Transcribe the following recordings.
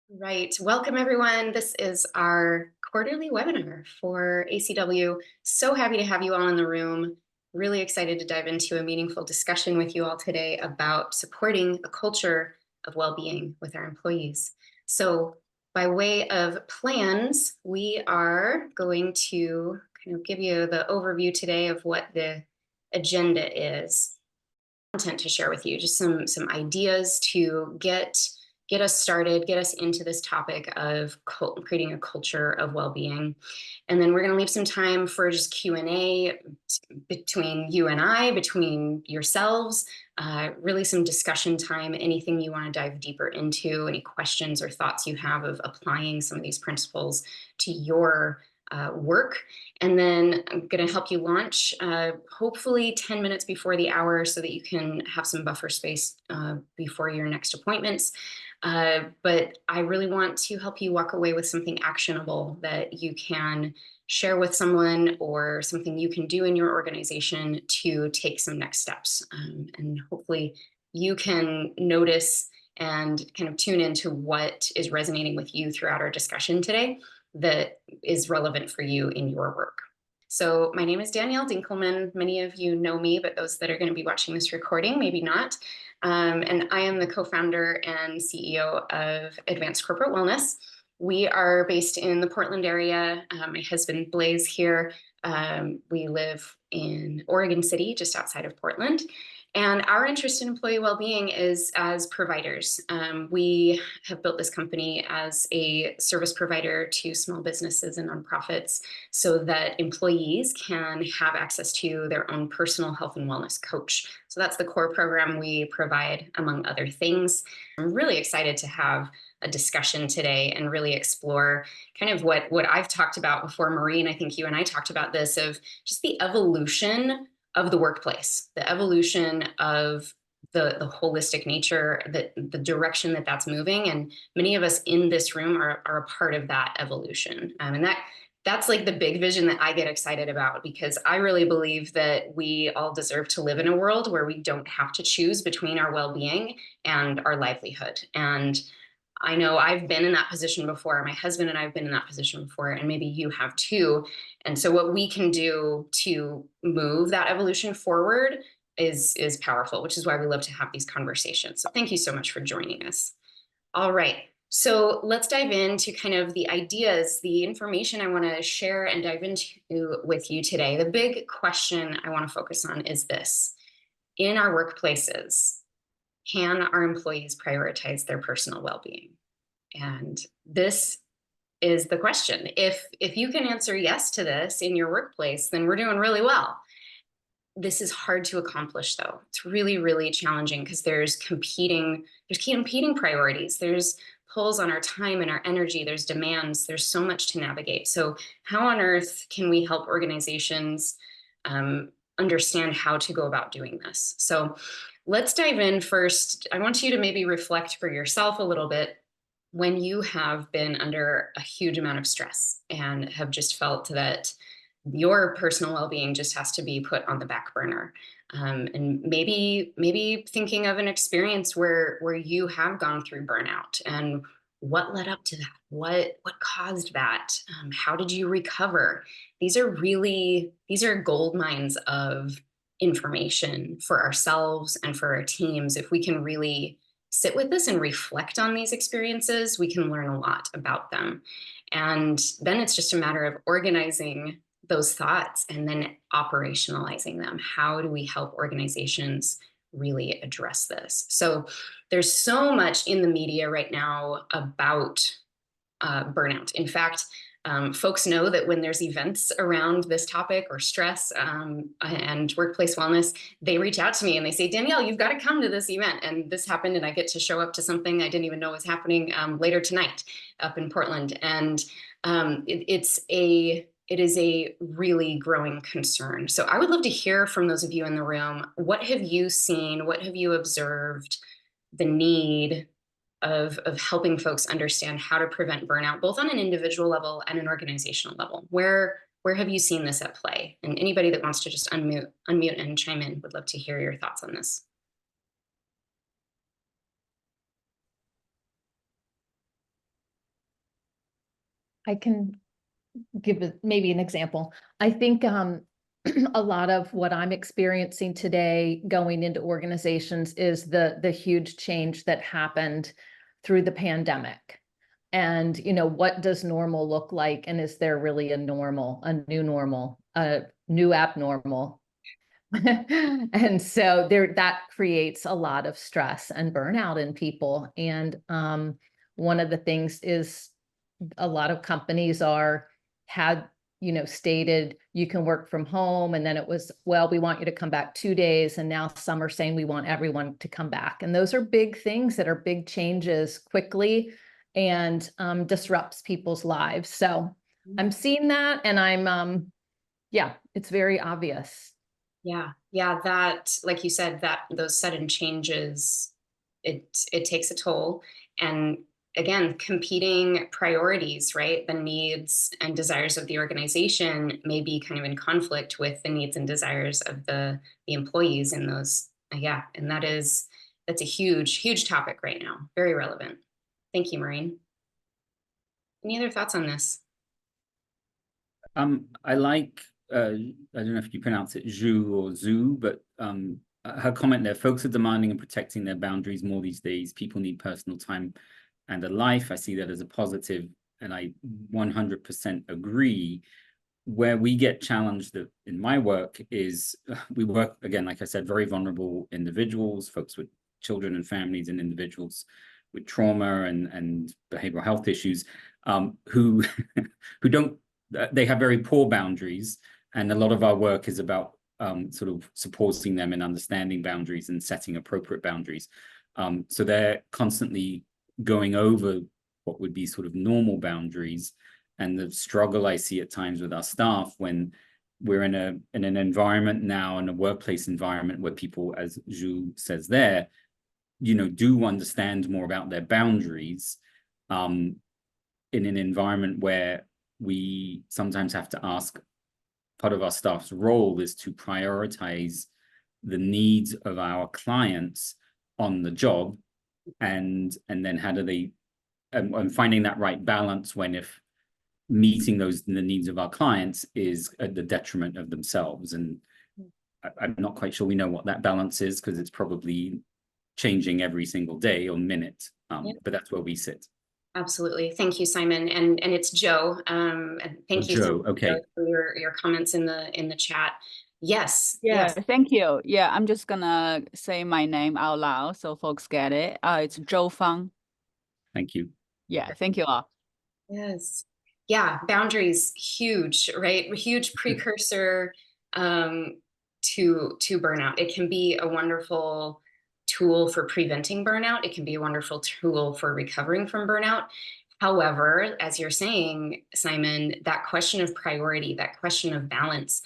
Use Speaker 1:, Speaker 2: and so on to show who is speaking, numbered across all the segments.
Speaker 1: Right. Welcome, everyone. This is our quarterly webinar for ACW. So happy to have you all in the room. Really excited to dive into a meaningful discussion with you all today about supporting a culture of well-being with our employees. So by way of plans, we are going to kind of give you the overview today of what the agenda is. Content to share with you, just some ideas to get us started, get us into this topic of creating a culture of well-being. And then we're going to leave some time for just Q&A between you and I, between yourselves, really some discussion time, anything you want to dive deeper into, any questions or thoughts you have of applying some of these principles to your work. And then I'm going to help you launch hopefully 10 minutes before the hour so that you can have some buffer space before your next appointments. But I really want to help you walk away with something actionable that you can share with someone or something you can do in your organization to take some next steps. And hopefully you can notice and kind of tune into what is resonating with you throughout our discussion today that is relevant for you in your work. So my name is Danielle Dinkelman. Many of you know me, but those that are going to be watching this recording, maybe not. And I am the co-founder and CEO of Advanced Corporate Wellness. We are based in the Portland area. My husband Blaze here. We live in Oregon City, just outside of Portland. And our interest in employee well-being is as providers. We have built this company as a service provider to small businesses and nonprofits so that employees can have access to their own personal health and wellness coach. So that's the core program we provide, among other things. I'm really excited to have a discussion today and really explore kind of what I've talked about before, Marie, and I think you and I talked about this, of just the evolution of the workplace, the evolution of the holistic nature, the direction that that's moving. And many of us in this room are a part of that evolution. And that's like the big vision that I get excited about, because I really believe that we all deserve to live in a world where we don't have to choose between our well-being and our livelihood. And I know I've been in that position before. My husband and I have been in that position before, and maybe you have too. And so what we can do to move that evolution forward is powerful, which is why we love to have these conversations. So thank you so much for joining us. All right. So let's dive into kind of the ideas, the information I want to share and dive into with you today. The big question I want to focus on is this: in our workplaces, can our employees prioritize their personal well-being? And this is the question. If you can answer yes to this in your workplace, then we're doing really well. This is hard to accomplish, though. It's really, really challenging because there's competing priorities. There's pulls on our time and our energy. There's demands. There's so much to navigate. So how on earth can we help organizations understand how to go about doing this? So let's dive in first. I want you to maybe reflect for yourself a little bit when you have been under a huge amount of stress and have just felt that your personal well-being just has to be put on the back burner. And maybe thinking of an experience where you have gone through burnout, and what led up to that? What caused that? How did you recover? These are gold mines of information for ourselves and for our teams. If we can really sit with this and reflect on these experiences, we can learn a lot about them. And then it's just a matter of organizing those thoughts and then operationalizing them. How do we help organizations really address this? So there's so much in the media right now about burnout. In fact, folks know that when there's events around this topic or stress and workplace wellness, they reach out to me and they say, Danielle, you've got to come to this event. And this happened, and I get to show up to something I didn't even know was happening later tonight up in Portland. And it is a really growing concern. So I would love to hear from those of you in the room. What have you seen? What have you observed? The need of helping folks understand how to prevent burnout, both on an individual level and an organizational level. Where have you seen this at play? And anybody that wants to just unmute and chime in, would love to hear your thoughts on this.
Speaker 2: I can give maybe an example. I think a lot of what I'm experiencing today going into organizations is the huge change that happened through the pandemic. And, what does normal look like? And is there really a new normal, a new abnormal? And so that creates a lot of stress and burnout in people. And one of the things is a lot of companies had stated you can work from home, and then it was, well, we want you to come back 2 days, and now some are saying we want everyone to come back. And those are big things that are big changes quickly, and disrupts people's lives. So I'm seeing that, and yeah, it's very obvious.
Speaker 1: Yeah, that, like you said, that those sudden changes, it takes a toll. And again, competing priorities, right? The needs and desires of the organization may be kind of in conflict with the needs and desires of the employees in those. Yeah, and that's a huge topic right now. Very relevant. Thank you, Maureen. Any other thoughts on this?
Speaker 3: I like, I don't know if you pronounce it Zhu or Zhu, but her comment there, folks are demanding and protecting their boundaries more these days. People need personal time and a life. I see that as a positive, and I 100% agree. Where we get challenged in my work is we work, again, like I said, very vulnerable individuals, folks with children and families, and individuals with trauma and behavioral health issues, who who don't, they have very poor boundaries. And a lot of our work is about sort of supporting them in understanding boundaries and setting appropriate boundaries. So they're constantly going over what would be sort of normal boundaries. And the struggle I see at times with our staff when we're in an environment now, in a workplace environment where people, as Zhu says there, do understand more about their boundaries, in an environment where we sometimes have to ask, part of our staff's role is to prioritize the needs of our clients on the job, and then how do they, and finding that right balance when if meeting the needs of our clients is at the detriment of themselves. And I'm not quite sure we know what that balance is, because it's probably changing every single day or minute, but that's where we sit.
Speaker 1: Absolutely. Thank you, Simon. And it's Joe. And thank you,
Speaker 3: Joe. Okay.
Speaker 1: for your comments in the chat. Yes.
Speaker 4: Yeah,
Speaker 1: Yes.
Speaker 4: thank you. Yeah, I'm just gonna say my name out loud so folks get it. It's Zhou Fang.
Speaker 3: Thank you.
Speaker 4: Yeah, thank you all.
Speaker 1: Yes. Yeah. Boundaries, huge, right? Huge precursor to burnout. It can be a wonderful tool for preventing burnout. It can be a wonderful tool for recovering from burnout. However, as you're saying, Simon, that question of priority, that question of balance,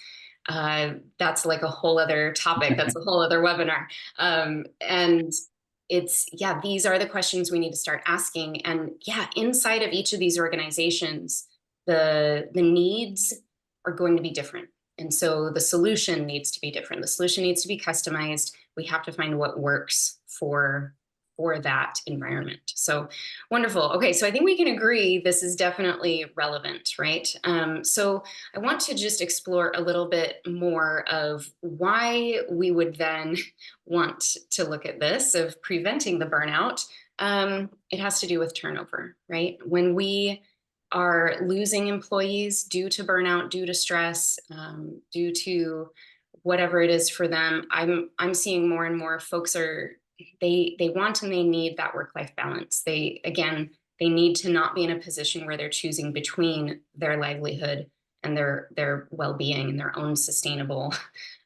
Speaker 1: that's like a whole other topic. That's a whole other webinar. And these are the questions we need to start asking. And yeah, inside of each of these organizations, the needs are going to be different. And so the solution needs to be different. The solution needs to be customized. We have to find what works for that environment. So wonderful. Okay, so I think we can agree this is definitely relevant, right? So I want to just explore a little bit more of why we would then want to look at this of preventing the burnout. It has to do with turnover, right? When we are losing employees due to burnout, due to stress, due to whatever it is for them, I'm seeing more and more folks they want and they need that work-life balance. They need to not be in a position where they're choosing between their livelihood and their well-being and their own sustainable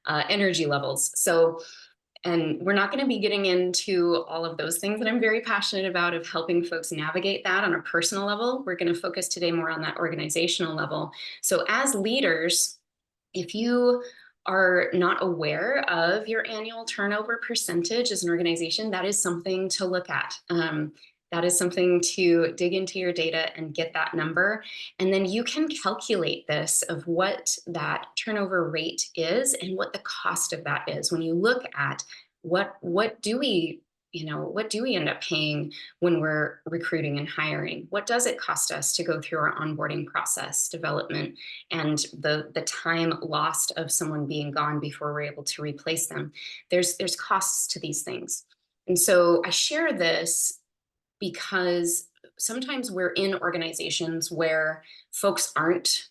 Speaker 1: energy levels. So, and we're not going to be getting into all of those things that I'm very passionate about of helping folks navigate that on a personal level. We're going to focus today more on that organizational level. So as leaders, if you are not aware of your annual turnover percentage as an organization, that is something to look at. That is something to dig into your data and get that number. And then you can calculate this of what that turnover rate is and what the cost of that is. When you look at what do we what do we end up paying when we're recruiting and hiring? What does it cost us to go through our onboarding process, development, and the time lost of someone being gone before we're able to replace them? There's costs to these things. And so I share this because sometimes we're in organizations where folks aren't,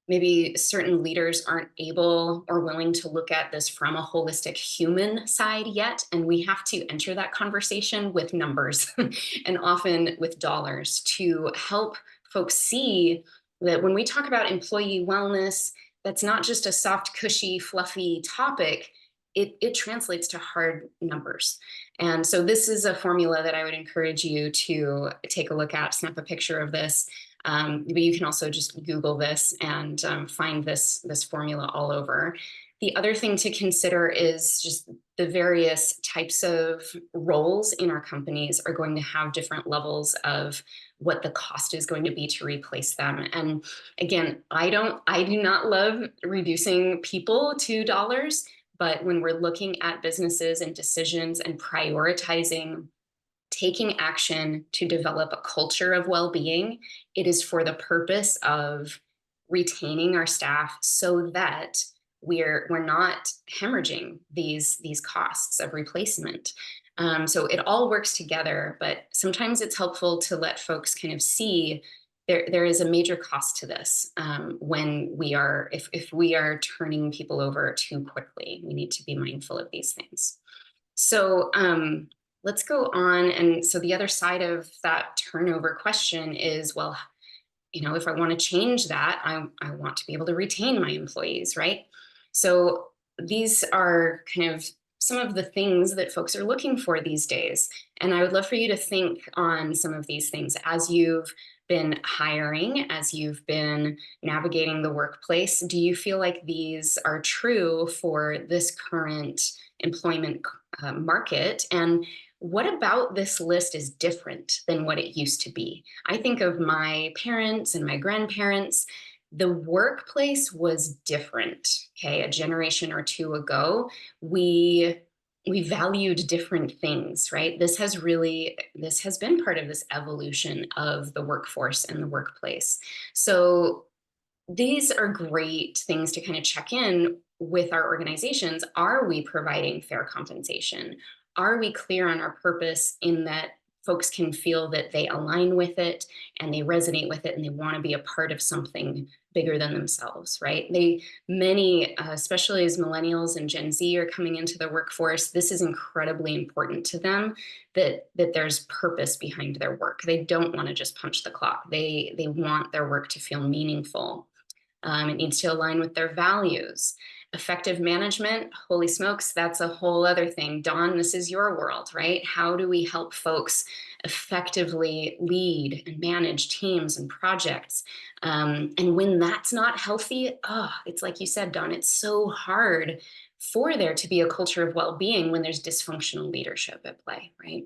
Speaker 1: maybe certain leaders aren't able or willing to look at this from a holistic human side yet. And we have to enter that conversation with numbers and often with dollars to help folks see that when we talk about employee wellness, that's not just a soft, cushy, fluffy topic. It translates to hard numbers. And so this is a formula that I would encourage you to take a look at, snap a picture of this. But you can also just Google this and find this formula all over. The other thing to consider is just the various types of roles in our companies are going to have different levels of what the cost is going to be to replace them. And again, I do not love reducing people to dollars, but when we're looking at businesses and decisions and prioritizing taking action to develop a culture of well-being, it is for the purpose of retaining our staff so that we're not hemorrhaging these costs of replacement. So it all works together, but sometimes it's helpful to let folks kind of see there is a major cost to this when we are, if we are turning people over too quickly. We need to be mindful of these things. So let's go on. And so the other side of that turnover question is, well, if I want to change that, I want to be able to retain my employees, right? So these are kind of some of the things that folks are looking for these days. And I would love for you to think on some of these things as you've been hiring, as you've been navigating the workplace. Do you feel like these are true for this current employment market? And what about this list is different than what it used to be? I think of my parents and my grandparents. The workplace was different, okay? A generation or two ago, we valued different things, right? This has been part of this evolution of the workforce and the workplace. So these are great things to kind of check in with our organizations. Are we providing fair compensation? Are we clear on our purpose in that folks can feel that they align with it and they resonate with it and they want to be a part of something bigger than themselves, right? Many, especially as millennials and Gen Z are coming into the workforce, this is incredibly important to them that there's purpose behind their work. They don't want to just punch the clock. They want their work to feel meaningful. It needs to align with their values. Effective management, holy smokes, that's a whole other thing. Dawn, this is your world, right? How do we help folks effectively lead and manage teams and projects? And when that's not healthy, it's like you said, Dawn, it's so hard for there to be a culture of well-being when there's dysfunctional leadership at play, right?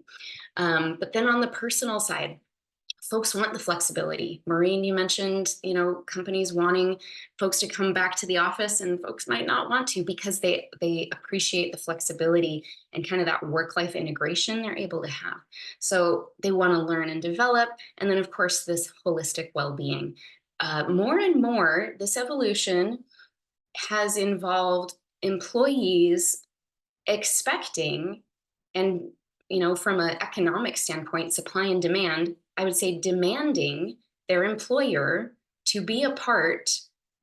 Speaker 1: But then on the personal side, folks want the flexibility. Maureen, you mentioned, companies wanting folks to come back to the office, and folks might not want to because they appreciate the flexibility and kind of that work-life integration they're able to have. So they want to learn and develop. And then of course, this holistic well-being. More and more, this evolution has involved employees expecting, and from an economic standpoint, supply and demand, I would say demanding their employer to be a part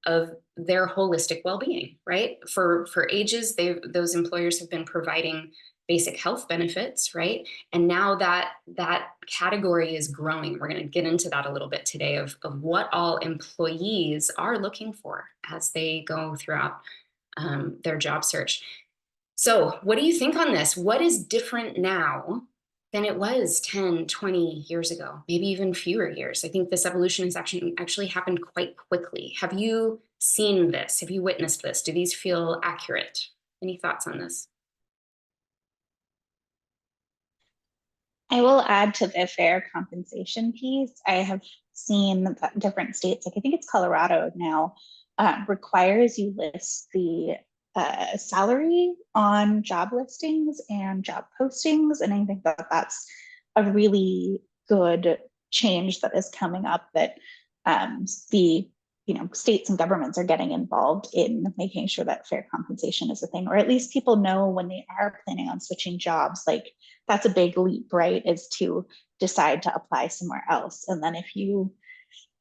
Speaker 1: of their holistic well-being, right? For ages, those employers have been providing basic health benefits, right? And now that category is growing. We're going to get into that a little bit today of what all employees are looking for as they go throughout their job search. So what do you think on this? What is different now than it was 10, 20 years ago, maybe even fewer years? I think this evolution has actually happened quite quickly. Have you seen this? Have you witnessed this? Do these feel accurate? Any thoughts on this?
Speaker 5: I will add to the fair compensation piece. I have seen that different states, like I think it's Colorado now, requires you list the salary on job listings and job postings. And I think that that's a really good change that is coming up, that the states and governments are getting involved in making sure that fair compensation is a thing, or at least people know when they are planning on switching jobs. Like, that's a big leap, right? Is to decide to apply somewhere else. And then if you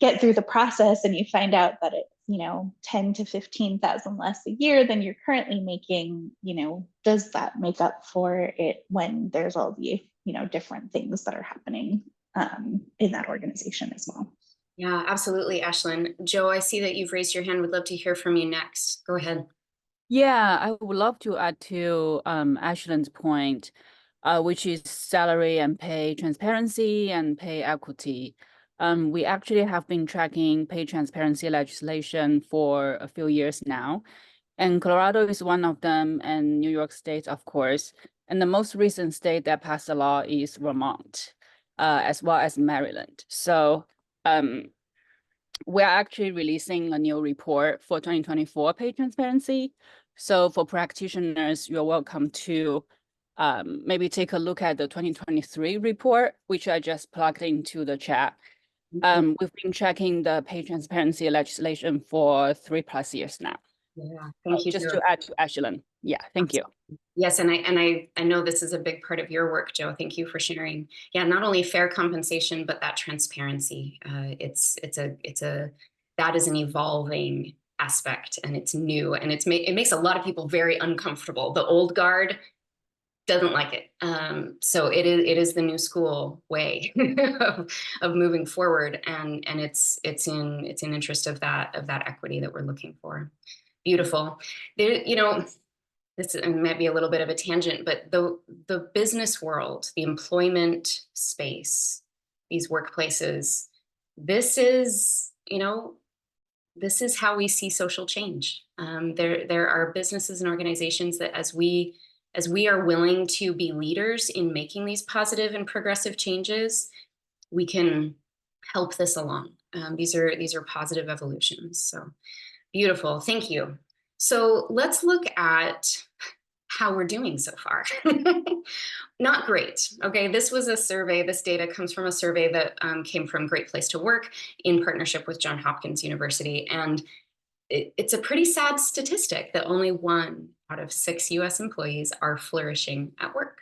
Speaker 5: get through the process and you find out that it's 10 to 15,000 less a year than you're currently making, does that make up for it when there's all the different things that are happening in that organization as well?
Speaker 1: Yeah, absolutely, Ashlyn. Joe, I see that you've raised your hand. Would love to hear from you next. Go ahead.
Speaker 4: Yeah, I would love to add to Ashlyn's point, which is salary and pay transparency and pay equity. We actually have been tracking pay transparency legislation for a few years now, and Colorado is one of them, and New York State, of course. And the most recent state that passed a law is Vermont, as well as Maryland. So we're actually releasing a new report for 2024 pay transparency. So for practitioners, you're welcome to maybe take a look at the 2023 report, which I just plugged into the chat. We've been tracking the pay transparency legislation for 3+ years now.
Speaker 1: Yeah, thank you,
Speaker 4: Just
Speaker 1: Joe.
Speaker 4: to add to Ashlyn. Yeah, thank you.
Speaker 1: Yes, and I know this is a big part of your work, Joe. Thank you for sharing. Yeah, not only fair compensation, but that transparency. That is an evolving aspect, and it's new, and it makes a lot of people very uncomfortable. The old guard doesn't like it. So it is the new school way of moving forward, and it's in interest of that equity that we're looking for. Beautiful. There, this might be a little bit of a tangent, but the business world, the employment space, these workplaces, this is how we see social change. There are businesses and organizations that as we are willing to be leaders in making these positive and progressive changes, we can help this along. These are positive evolutions. So beautiful. Thank you. So let's look at how we're doing so far. Not great. Okay, this was a survey. This data comes from a survey that came from Great Place to Work in partnership with Johns Hopkins University. And it's a pretty sad statistic that only 1 out of 6 US employees are flourishing at work.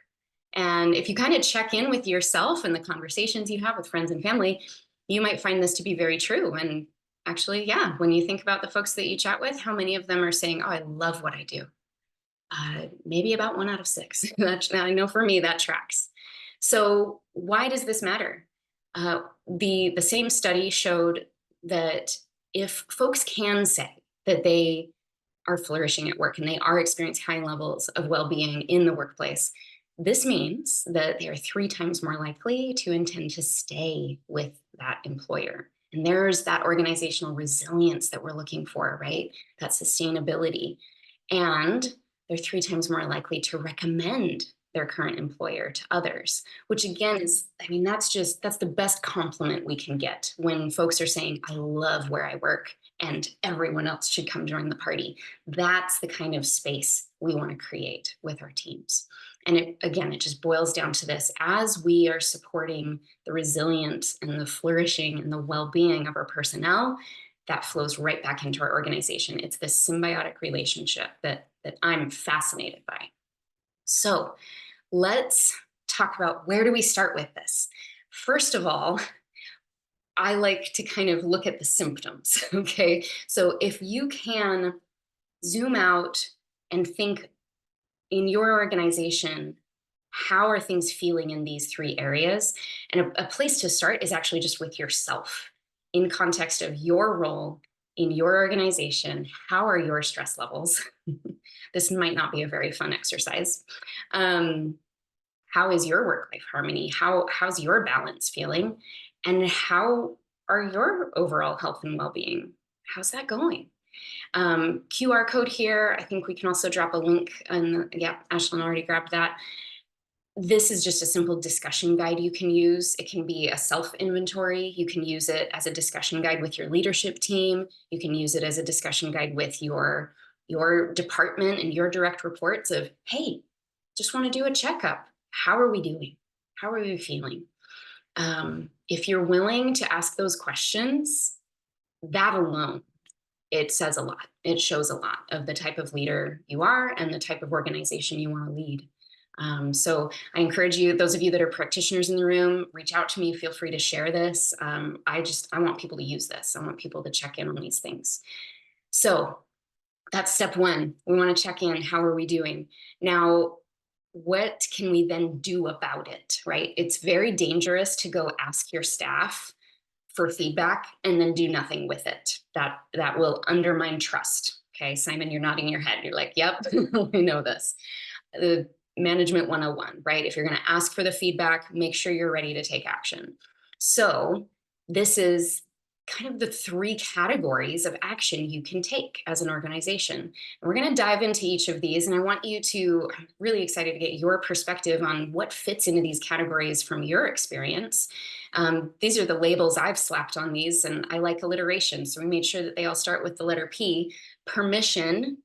Speaker 1: And if you kind of check in with yourself and the conversations you have with friends and family, you might find this to be very true. And actually, yeah, when you think about the folks that you chat with, how many of them are saying, oh, I love what I do? Maybe about 1 out of 6. I know for me that tracks. So why does this matter? The same study showed that if folks can say that they are flourishing at work and they are experiencing high levels of well-being in the workplace, this means that they are 3 times more likely to intend to stay with that employer. And there's that organizational resilience that we're looking for, right? That sustainability. And they're 3 times more likely to recommend their current employer to others, which again is, that's the best compliment we can get when folks are saying, I love where I work and everyone else should come join the party. That's the kind of space we want to create with our teams. And it just boils down to this: as we are supporting the resilience and the flourishing and the well-being of our personnel, that flows right back into our organization. It's this symbiotic relationship that I'm fascinated by. So let's talk about, where do we start with this? First of all, I like to kind of look at the symptoms, okay? So if you can zoom out and think in your organization, how are things feeling in these 3 areas? And a place to start is actually just with yourself. In context of your role in your organization, how are your stress levels? This might not be a very fun exercise. How is your work-life harmony? How's your balance feeling? And how are your overall health and well-being? How's that going? QR code here. I think we can also drop a link. Yeah, Ashlyn already grabbed that. This is just a simple discussion guide you can use. It can be a self-inventory. You can use it as a discussion guide with your leadership team. You can use it as a discussion guide with your your department and your direct reports of, hey, just want to do a checkup. How are we doing? How are we feeling? If you're willing to ask those questions, that alone, it says a lot. It shows a lot of the type of leader you are and the type of organization you want to lead. So I encourage you, those of you that are practitioners in the room, reach out to me. Feel free to share this. I want people to use this. I want people to check in on these things. So that's step one. We want to check in. How are we doing? Now, what can we then do about it, right? It's very dangerous to go ask your staff for feedback and then do nothing with it. That will undermine trust. Okay, Simon, you're nodding your head. You're like, yep, we know this. The management 101, right? If you're going to ask for the feedback, make sure you're ready to take action. So this is kind of the 3 categories of action you can take as an organization. And we're going to dive into each of these. And I want you to, I'm really excited to get your perspective on what fits into these categories from your experience. These are the labels I've slapped on these, and I like alliteration. So we made sure that they all start with the letter P: permission,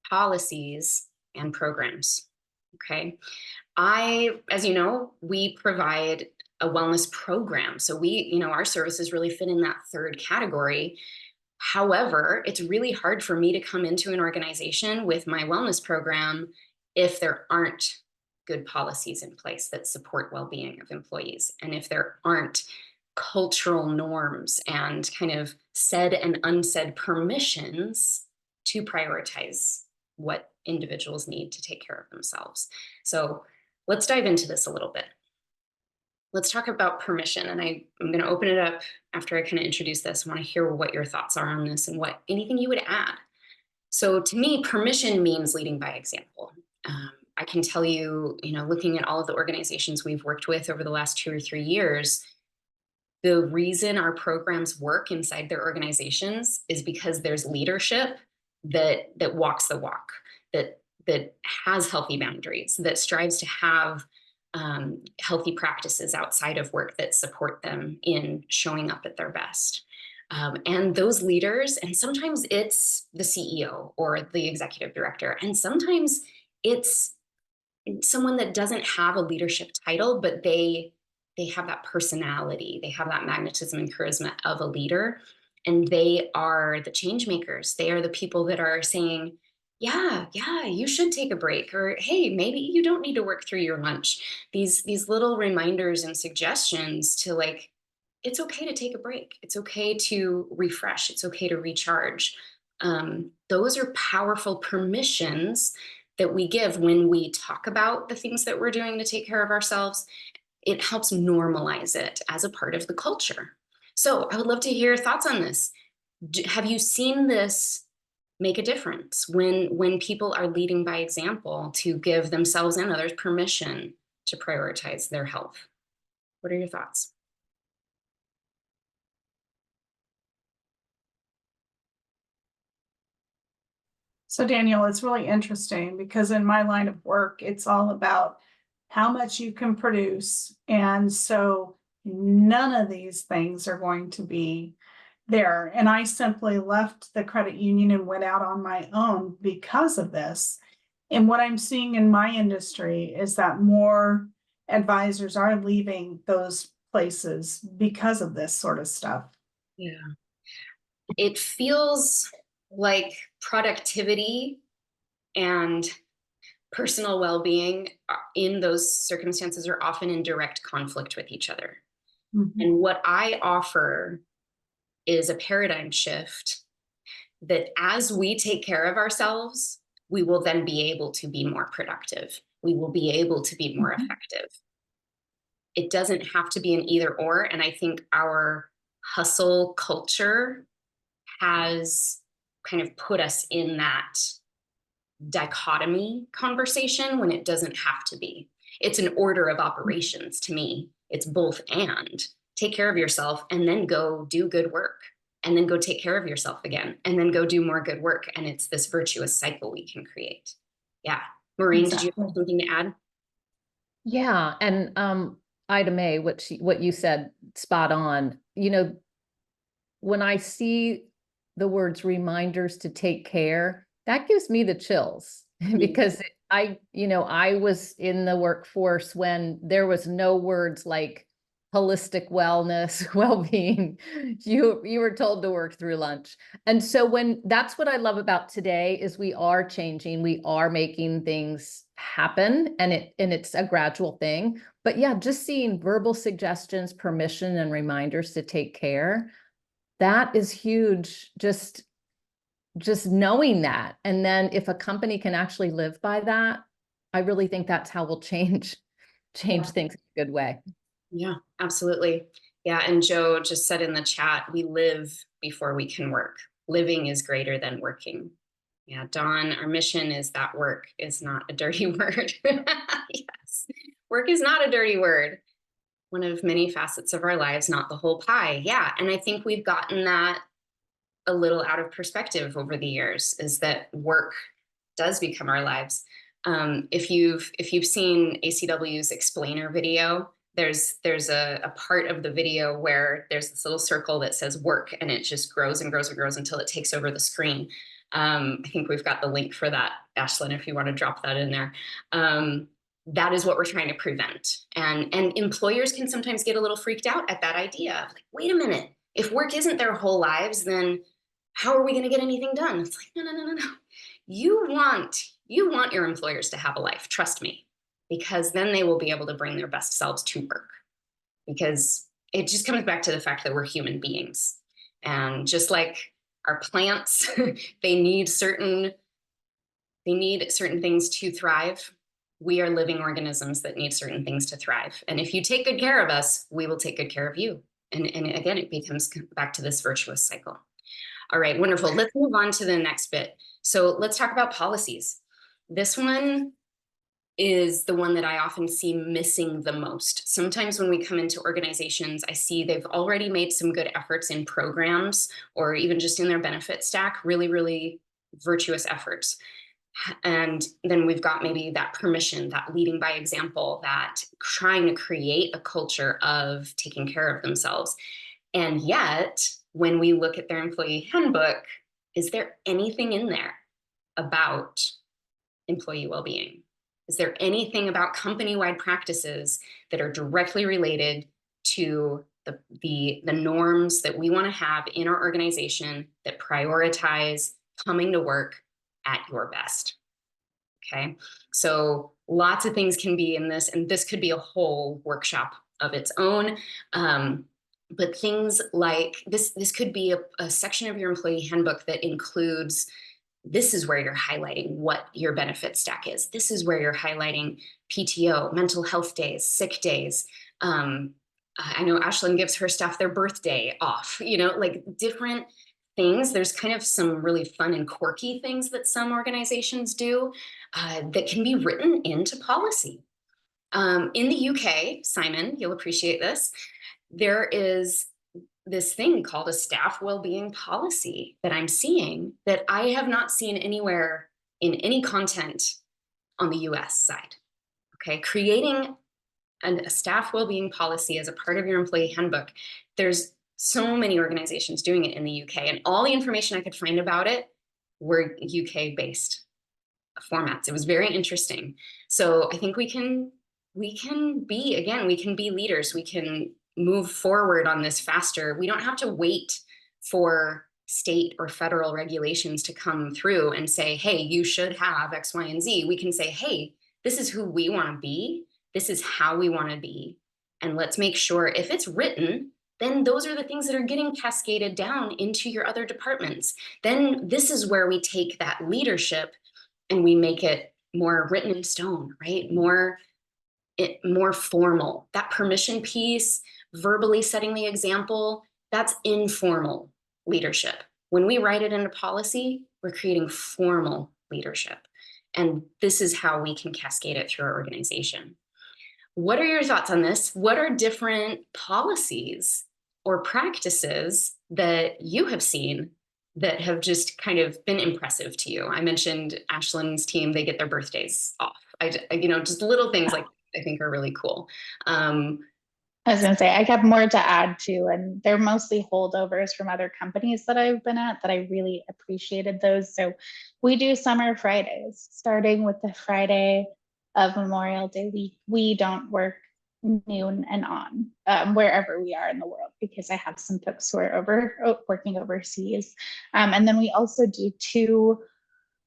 Speaker 1: policies, and programs. Okay. As you know, we provide a wellness program. So our services really fit in that 3rd category. However, it's really hard for me to come into an organization with my wellness program if there aren't good policies in place that support well-being of employees, and if there aren't cultural norms and kind of said and unsaid permissions to prioritize what individuals need to take care of themselves. So let's dive into this a little bit. Let's talk about permission. And I'm going to open it up after I kind of introduce this. I want to hear what your thoughts are on this and anything you would add. So to me, permission means leading by example. I can tell you, looking at all of the organizations we've worked with over the last 2 or 3 years, the reason our programs work inside their organizations is because there's leadership that walks the walk, that has healthy boundaries, that strives to have healthy practices outside of work that support them in showing up at their best. And those leaders, and sometimes it's the CEO or the executive director, and sometimes it's someone that doesn't have a leadership title, but they have that personality, they have that magnetism and charisma of a leader, and they are the change makers. They are the people that are saying, yeah, you should take a break, or hey, maybe you don't need to work through your lunch. These little reminders and suggestions to it's okay to take a break. It's okay to refresh. It's okay to recharge. Those are powerful permissions that we give when we talk about the things that we're doing to take care of ourselves. It helps normalize it as a part of the culture. So I would love to hear your thoughts on this. Have you seen this make a difference when people are leading by example to give themselves and others permission to prioritize their health? What are your thoughts?
Speaker 6: So Danielle, it's really interesting because in my line of work, it's all about how much you can produce. And so none of these things are going to be there. And I simply left the credit union and went out on my own because of this. And what I'm seeing in my industry is that more advisors are leaving those places because of this sort of stuff.
Speaker 1: Yeah. It feels like productivity and personal well-being in those circumstances are often in direct conflict with each other. Mm-hmm. And what I offer is a paradigm shift that as we take care of ourselves, we will then be able to be more productive. We will be able to be more effective. It doesn't have to be an either or. And I think our hustle culture has kind of put us in that dichotomy conversation when it doesn't have to be. It's an order of operations to me. It's both and. Take care of yourself and then go do good work, and then go take care of yourself again, and then go do more good work. And it's this virtuous cycle we can create. Yeah. Maureen, exactly. Did you have something to add?
Speaker 2: Yeah. And Ida May, what you said, spot on. When I see the words reminders to take care, that gives me the chills because I was in the workforce when there was no words like holistic wellness, well-being. You were told to work through lunch. And so that's what I love about today is we are changing, we are making things happen, and it's a gradual thing. But yeah, just seeing verbal suggestions, permission, and reminders to take care, that is huge. Just knowing that. And then if a company can actually live by that, I really think that's how we'll change things in a good way.
Speaker 1: Yeah, absolutely. Yeah. And Joe just said in the chat, we live before we can work. Living is greater than working. Yeah, Dawn, our mission is that work is not a dirty word. Yes, work is not a dirty word. One of many facets of our lives, not the whole pie. Yeah. And I think we've gotten that a little out of perspective over the years, is that work does become our lives. If you've seen ACW's explainer video, there's a part of the video where there's this little circle that says work, and it just grows and grows and grows until it takes over the screen. I think we've got the link for that, Ashlyn, if you want to drop that in there. That is what we're trying to prevent. And employers can sometimes get a little freaked out at that idea of like, wait a minute, if work isn't their whole lives, then how are we going to get anything done? It's like, no. You want your employers to have a life, trust me, because then they will be able to bring their best selves to work. Because it just comes back to the fact that we're human beings. And just like our plants, they need certain things to thrive. We are living organisms that need certain things to thrive. And if you take good care of us, we will take good care of you. And again, it becomes back to this virtuous cycle. All right, wonderful. Let's move on to the next bit. So let's talk about policies. This one is the one that I often see missing the most. Sometimes when we come into organizations, I see they've already made some good efforts in programs or even just in their benefit stack, really, really virtuous efforts. And then we've got maybe that permission, that leading by example, that trying to create a culture of taking care of themselves. And yet, when we look at their employee handbook, is there anything in there about employee well-being? Is there anything about company-wide practices that are directly related to the norms that we want to have in our organization that prioritize coming to work at your best? Okay, so lots of things can be in this, and this could be a whole workshop of its own. But things like this could be a section of your employee handbook that includes, this is where you're highlighting what your benefit stack is. This is where you're highlighting PTO, mental health days, sick days. I know Ashlyn gives her staff their birthday off, like different things. There's kind of some really fun and quirky things that some organizations do that can be written into policy. In the UK, Simon, you'll appreciate this, there is this thing called a staff well-being policy that I'm seeing that I have not seen anywhere in any content on the US side. Okay, creating a staff well-being policy as a part of your employee handbook. There's so many organizations doing it in the UK, and all the information I could find about it were UK-based formats. It was very interesting. So I think we can be leaders. We can move forward on this faster. We don't have to wait for state or federal regulations to come through and say, hey, you should have X, Y, and Z. We can say, hey, this is who we want to be. This is how we want to be. And let's make sure if it's written, then those are the things that are getting cascaded down into your other departments. Then this is where we take that leadership and we make it more written in stone, right? More formal. That permission piece, verbally setting the example, that's informal leadership. When we write it into policy, we're creating formal leadership. And this is how we can cascade it through our organization. What are your thoughts on this? What are different policies or practices that you have seen that have just kind of been impressive to you? I mentioned Ashlyn's team, they get their birthdays off. Just little things like I think are really cool.
Speaker 5: I was going to say, I have more to add too, and they're mostly holdovers from other companies that I've been at that I really appreciated those. So we do summer Fridays, starting with the Friday of Memorial Day week. We don't work noon and on wherever we are in the world, because I have some folks who are working overseas. And then we also do 2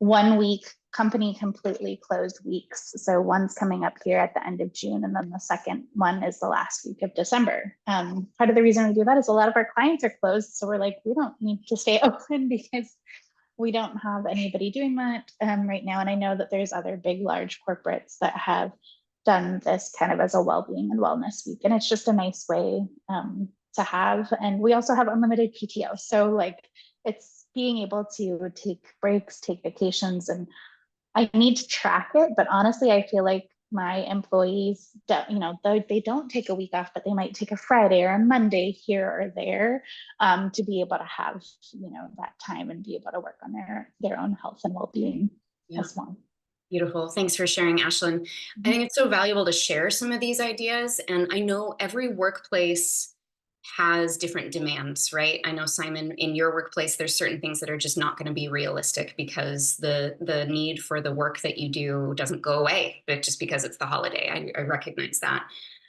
Speaker 5: 1-week company completely closed weeks. So one's coming up here at the end of June, and then the second one is the last week of December. Part of the reason we do that is a lot of our clients are closed. So we're like, we don't need to stay open because we don't have anybody doing that right now. And I know that there's other big, large corporates that have done this kind of as a well-being and wellness week. And it's just a nice way to have. And we also have unlimited PTO. So like, it's being able to take breaks, take vacations, and I need to track it. But honestly, I feel like my employees don't, they don't take a week off, but they might take a Friday or a Monday here or there to be able to have, that time and be able to work on their own health and well-being as well.
Speaker 1: Beautiful. Thanks for sharing, Ashlyn. I think it's so valuable to share some of these ideas. And I know every workplace has different demands, right? I know, Simon, in your workplace, there's certain things that are just not going to be realistic because the need for the work that you do doesn't go away, but just because it's the holiday. I recognize that.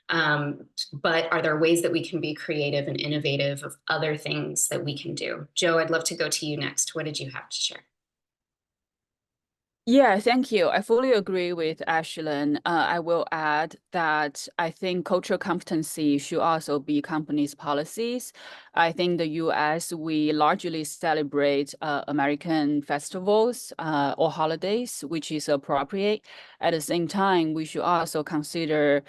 Speaker 1: But are there ways that we can be creative and innovative of other things that we can do? Joe, I'd love to go to you next. What did you have to share?
Speaker 4: Yeah, thank you. I fully agree with Ashlyn. I will add that I think cultural competency should also be companies' policies. I think the US, we largely celebrate American festivals or holidays, which is appropriate. At the same time, we should also consider,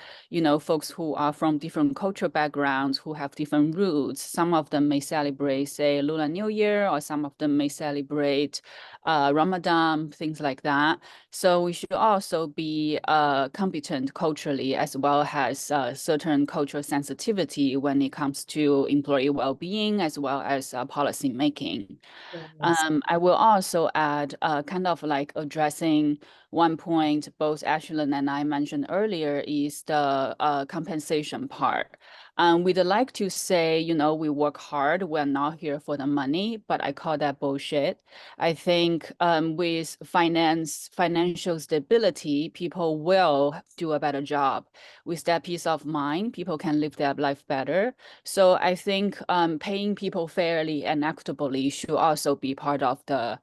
Speaker 4: folks who are from different cultural backgrounds, who have different roots. Some of them may celebrate, say, Lunar New Year, or some of them may celebrate Ramadan, things like that. So we should also be competent culturally, as well as certain cultural sensitivity when it comes to employee well-being, as well as policy making.
Speaker 1: Yes.
Speaker 4: I will also add kind of like addressing one point both Ashlyn and I mentioned earlier is the compensation part. We'd like to say, we work hard, we're not here for the money, but I call that bullshit. I think with financial stability, people will do a better job. With that peace of mind, people can live their life better. So I think paying people fairly and equitably should also be part of the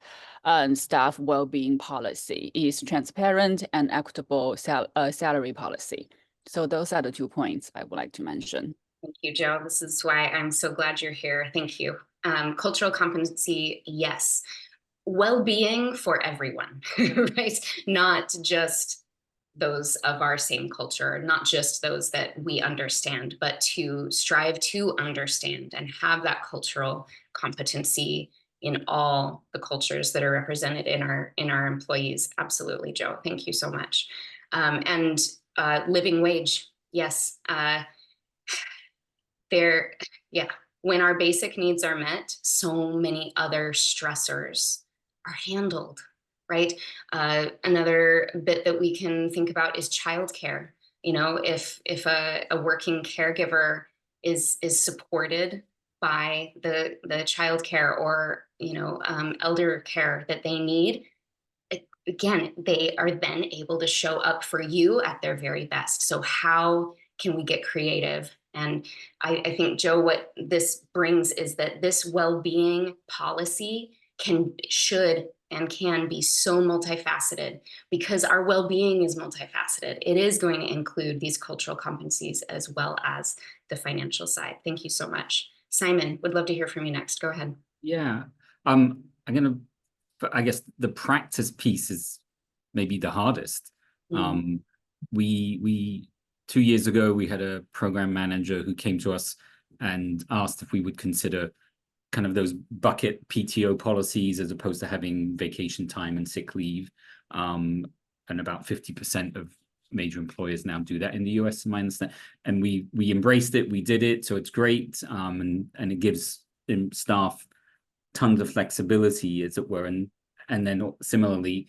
Speaker 4: staff well-being policy, is transparent and equitable salary policy. So those are the 2 points I would like to mention.
Speaker 1: Thank you, Joe. This is why I'm so glad you're here. Thank you. Cultural competency, yes. Well-being for everyone, right? Not just those of our same culture, not just those that we understand, but to strive to understand and have that cultural competency in all the cultures that are represented in our employees. Absolutely, Joe. Thank you so much. And living wage, yes. When our basic needs are met, so many other stressors are handled, right? Another bit that we can think about is childcare. If a working caregiver is supported by the childcare or elder care that they need, again, they are then able to show up for you at their very best. So how can we get creative? And I think, Joe, what this brings is that this well-being policy should and can be so multifaceted, because our well-being is multifaceted. It is going to include these cultural competencies as well as the financial side. Thank you so much. Simon, would love to hear from you next. Go ahead.
Speaker 3: Yeah, I guess the practice piece is maybe the hardest. We 2 years ago, we had a program manager who came to us and asked if we would consider kind of those bucket PTO policies as opposed to having vacation time and sick leave. And about 50% of major employers now do that in the US, in my understanding. And we embraced it, we did it, so it's great. And it gives staff tons of flexibility, as it were. And then similarly,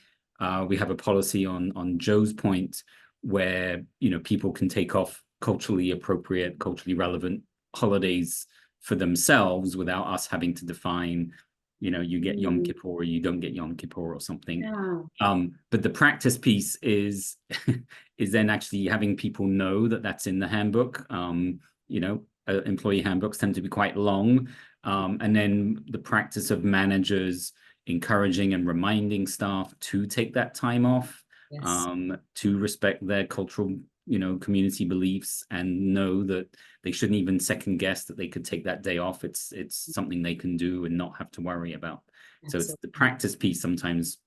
Speaker 3: we have a policy on Joe's point where people can take off culturally appropriate, culturally relevant holidays for themselves without us having to define, you get Yom Kippur or you don't get Yom Kippur or something.
Speaker 1: Yeah.
Speaker 3: But the practice piece is then actually having people know that that's in the handbook. Employee handbooks tend to be quite long. And then the practice of managers encouraging and reminding staff to take that time off,
Speaker 1: Yes.
Speaker 3: to respect their cultural, community beliefs, and know that they shouldn't even second guess that they could take that day off. It's something they can do and not have to worry about. So it's the practice piece. Sometimes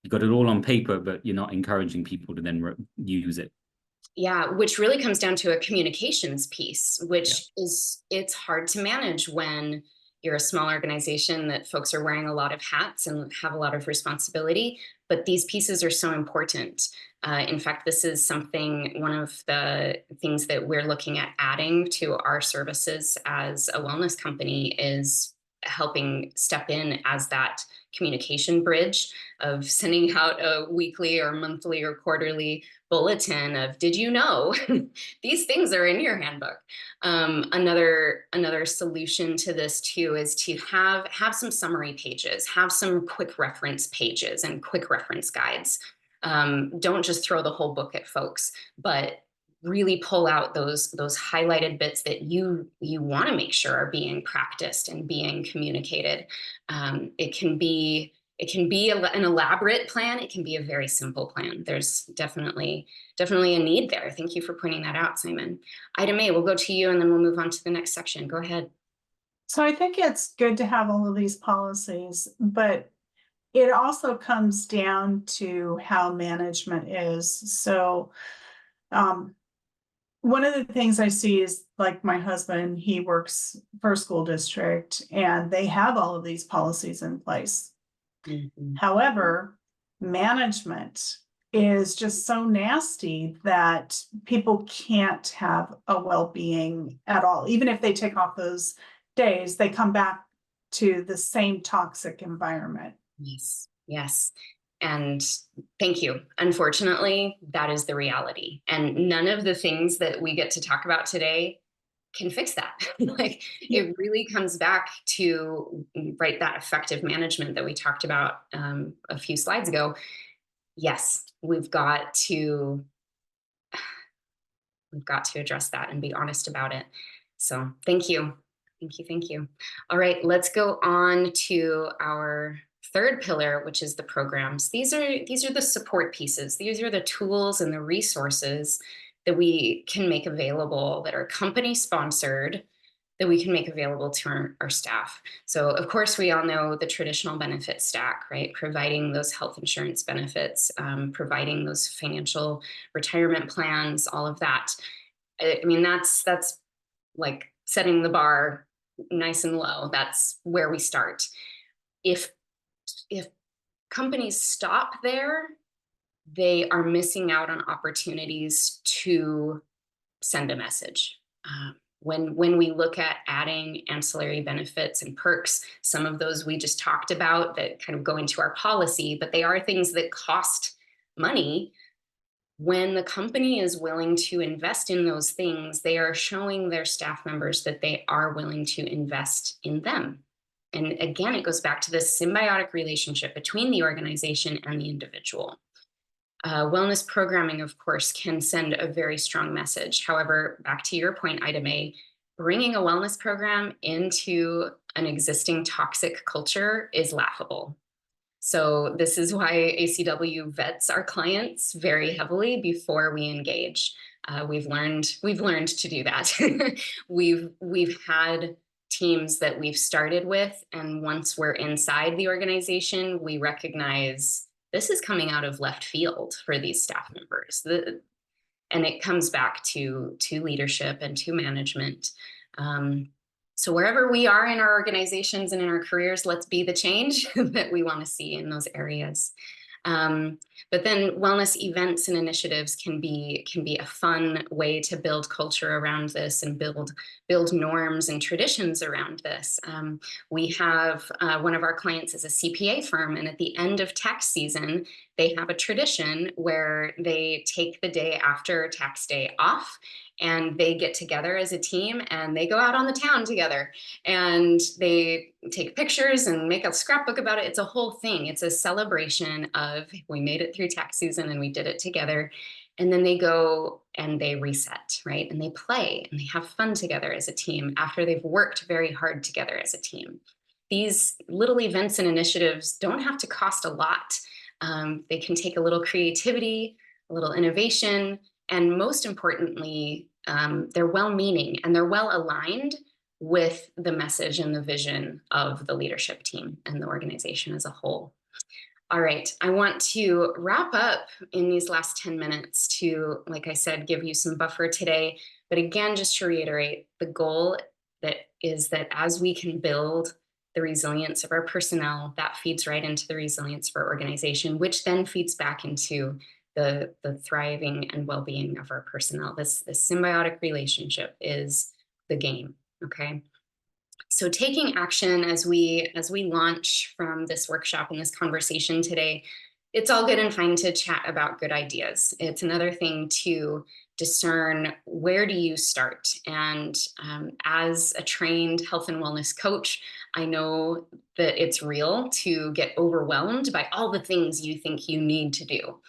Speaker 3: you got it all on paper, but you're not encouraging people to then use it.
Speaker 1: Yeah, which really comes down to a communications piece, which it's hard to manage when you're a small organization that folks are wearing a lot of hats and have a lot of responsibility, but these pieces are so important. In fact, this is one of the things that we're looking at adding to our services as a wellness company is helping step in as that communication bridge of sending out a weekly or monthly or quarterly bulletin of, did you know these things are in your handbook? Another solution to this too is to have some summary pages, have some quick reference pages and quick reference guides. Don't just throw the whole book at folks, but really pull out those highlighted bits that you want to make sure are being practiced and being communicated. It can be an elaborate plan. It can be a very simple plan. There's definitely a need there. Thank you for pointing that out, Simon. Item A, we'll go to you and then we'll move on to the next section. Go ahead.
Speaker 6: So I think it's good to have all of these policies, but it also comes down to how management is. So one of the things I see is, like, my husband, he works for a school district and they have all of these policies in place.
Speaker 1: Mm-hmm.
Speaker 6: However, management is just so nasty that people can't have a well-being at all. Even if they take off those days, they come back to the same toxic environment.
Speaker 1: Yes, yes. And thank you. Unfortunately, that is the reality. And none of the things that we get to talk about today can fix that. It really comes back to, right, that effective management that we talked about a few slides ago. Yes, we've got to address that and be honest about it. So thank you. Thank you. All right, let's go on to our third pillar, which is the programs. These are the support pieces. These are the tools and the resources that we can make available that are company sponsored, that we can make available to our staff. So of course, we all know the traditional benefit stack, right? Providing those health insurance benefits, providing those financial retirement plans, all of that. I mean, that's like setting the bar nice and low. That's where we start. If companies stop there, they are missing out on opportunities to send a message. When we look at adding ancillary benefits and perks, some of those we just talked about that kind of go into our policy, but they are things that cost money. When the company is willing to invest in those things, they are showing their staff members that they are willing to invest in them. And again, it goes back to this symbiotic relationship between the organization and the individual. Wellness programming, of course, can send a very strong message. However, back to your point, Item A, bringing a wellness program into an existing toxic culture is laughable. So this is why ACW vets our clients very heavily before we engage. We've learned to do that. We've had teams that we've started with, and once we're inside the organization, we recognize this is coming out of left field for these staff members. And it comes back to leadership and to management. So wherever we are in our organizations and in our careers, let's be the change that we want to see in those areas. But then wellness events and initiatives can be a fun way to build culture around this and build norms and traditions around this. We have one of our clients is a CPA firm, and at the end of tax season, they have a tradition where they take the day after tax day off and they get together as a team and they go out on the town together and they take pictures and make a scrapbook about it. It's a whole thing. It's a celebration of we made it through tax season and we did it together. And then they go and they reset, right? And they play and they have fun together as a team after they've worked very hard together as a team. These little events and initiatives don't have to cost a lot. They can take a little creativity, a little innovation, and most importantly, they're well-meaning and they're well aligned with the message and the vision of the leadership team and the organization as a whole. All right, I want to wrap up in these last 10 minutes to, like I said, give you some buffer today. But again, just to reiterate, the goal that is that as we can build the resilience of our personnel, that feeds right into the resilience of our organization, which then feeds back into the thriving and well-being of our personnel. This symbiotic relationship is the game, okay? So taking action as we launch from this workshop and this conversation today, it's all good and fine to chat about good ideas. It's another thing to discern where do you start. And as a trained health and wellness coach, I know that it's real to get overwhelmed by all the things you think you need to do.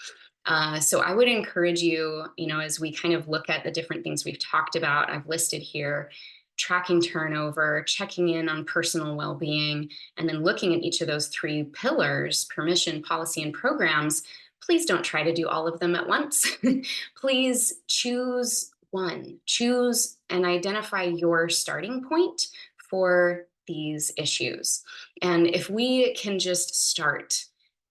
Speaker 1: So I would encourage you, as we kind of look at the different things we've talked about, I've listed here, tracking turnover, checking in on personal well-being, and then looking at each of those 3 pillars, permission, policy, and programs. Please don't try to do all of them at once. Please choose one, choose and identify your starting point for these issues. And if we can just start,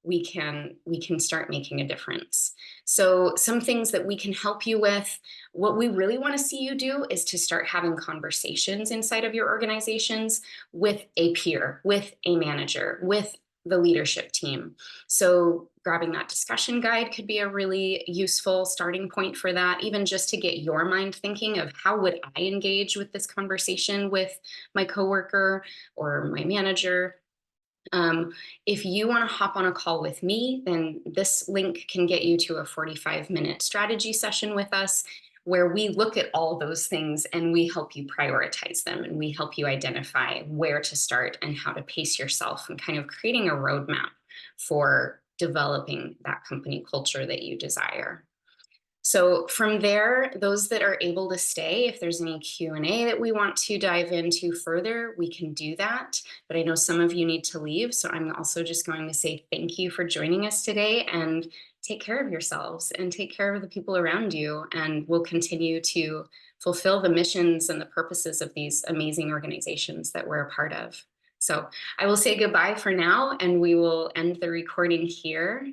Speaker 1: we can start making a difference. So some things that we can help you with, what we really want to see you do is to start having conversations inside of your organizations with a peer, with a manager, with the leadership team. So grabbing that discussion guide could be a really useful starting point for that, even just to get your mind thinking of how would I engage with this conversation with my coworker or my manager. If you want to hop on a call with me, then this link can get you to a 45-minute strategy session with us where we look at all those things and we help you prioritize them and we help you identify where to start and how to pace yourself and kind of creating a roadmap for developing that company culture that you desire. So from there, those that are able to stay, if there's any Q&A that we want to dive into further, we can do that. But I know some of you need to leave, so I'm also just going to say thank you for joining us today and take care of yourselves and take care of the people around you. And we'll continue to fulfill the missions and the purposes of these amazing organizations that we're a part of. So I will say goodbye for now, and we will end the recording here.